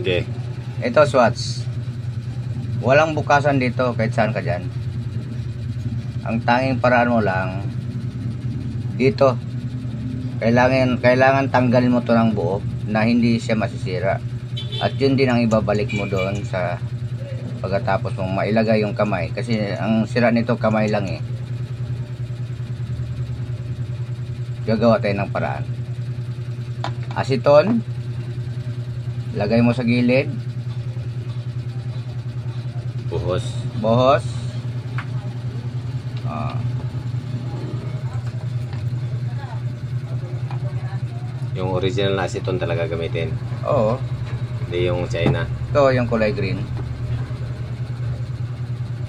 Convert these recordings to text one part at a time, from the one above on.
Okay. Ito swatch. Walang bukasan dito kahit saan ka dyan. Ang tanging paraan mo lang dito. Kailangan tanggalin mo to ng buo na hindi siya masisira. At yun din ang ibabalik mo doon sa pagkatapos mong mailagay yung kamay. Kasi ang sira nito kamay lang eh. Gagawa tayo ng paraan. Aceton. Lagay mo sa gilid. Buhos. Buhos. Yung original na aceton talaga gamitin. Oo. Hindi yung China. Ito yung kulay green.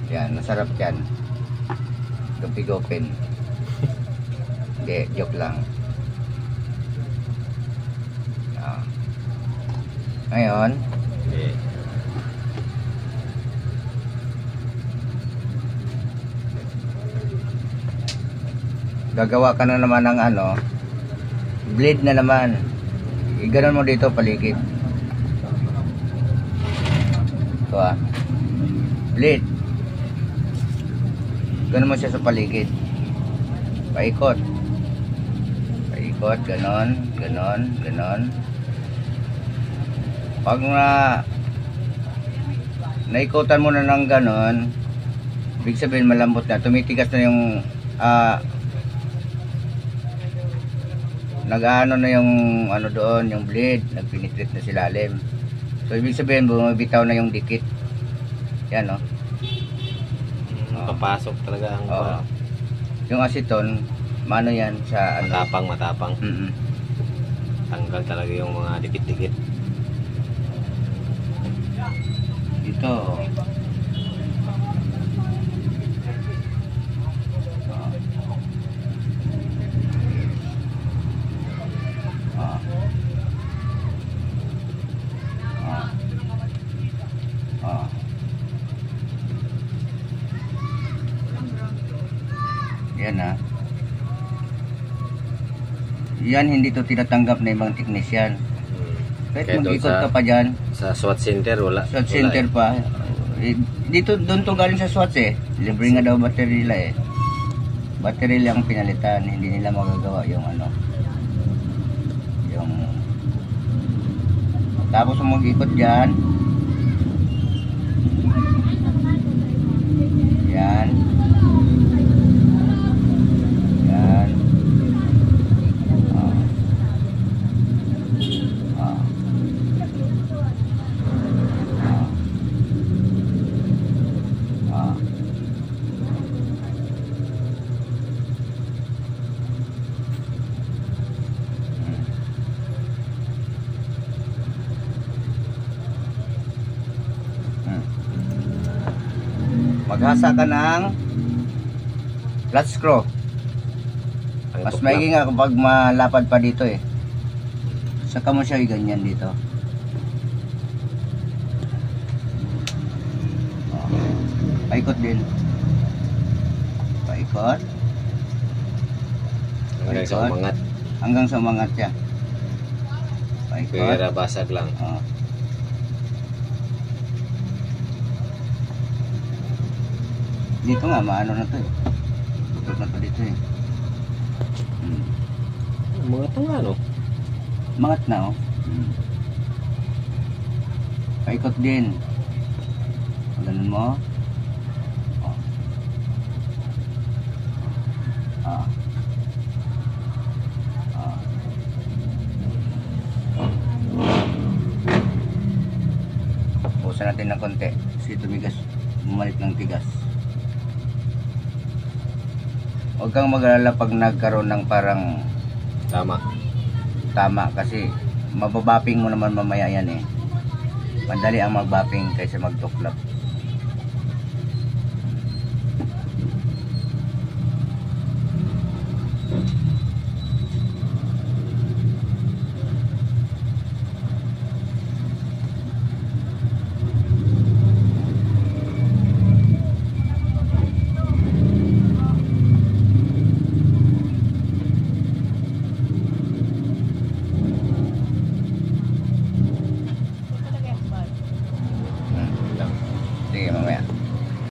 Yan, masarap yan. Gupigopin. Hindi, joke lang. Ngayon, Okay. gagawa ka na naman ng ano, bleed na naman. Iganon mo dito paligid. Ito bleed. Ganon mo siya sa paligid. Paikot. Paikot, ganon, ganon, ganon. Pag naikutan mo na ng ganon, ibig sabihin malambot na, tumitigas na yung nag-ano na yung ano doon, yung blade, nagpinitrit na silalim. So ibig sabihin bumibitaw na yung dikit. Yan no. Papasok talaga ang yung aceton, mano yan sa ano, matapang. Tanggal talaga yung mga dikit-dikit. Ito. Yan yan hindi to tinatanggap na ibang technician. Kahit mag-ikot ka pa dyan. Sa SWAT center, wala. SWAT center pa. Dito, doon to galing sa SWAT eh. Libre nga daw battery nila eh. Battery lang pinalitan. Hindi nila magagawa yung ano. Yung... Tapos mag-ikot dyan. Yan. Yan. Maghasa ka ng flat screw. Mas maigi nga kapag malapad pa dito eh. Saka mo siya ganyan dito. Paikot din. Paikot. Hanggang sa umangat. Hanggang sa umangat siya. Paikot. Kaya basag lang. Dito nga, maano na to eh. Butot na to dito eh. Mga tanga no? Mangat na oh. Paikot din. Ganun mo. Pusan natin ng konti. Kasi tumigas. Bumalik ng tigas. Huwag kang mag-alala pag nagkaroon ng parang tama kasi mababapping mo naman mamaya yan eh. Madali ang magbapping kaysa magtuklap. Sige, mamaya.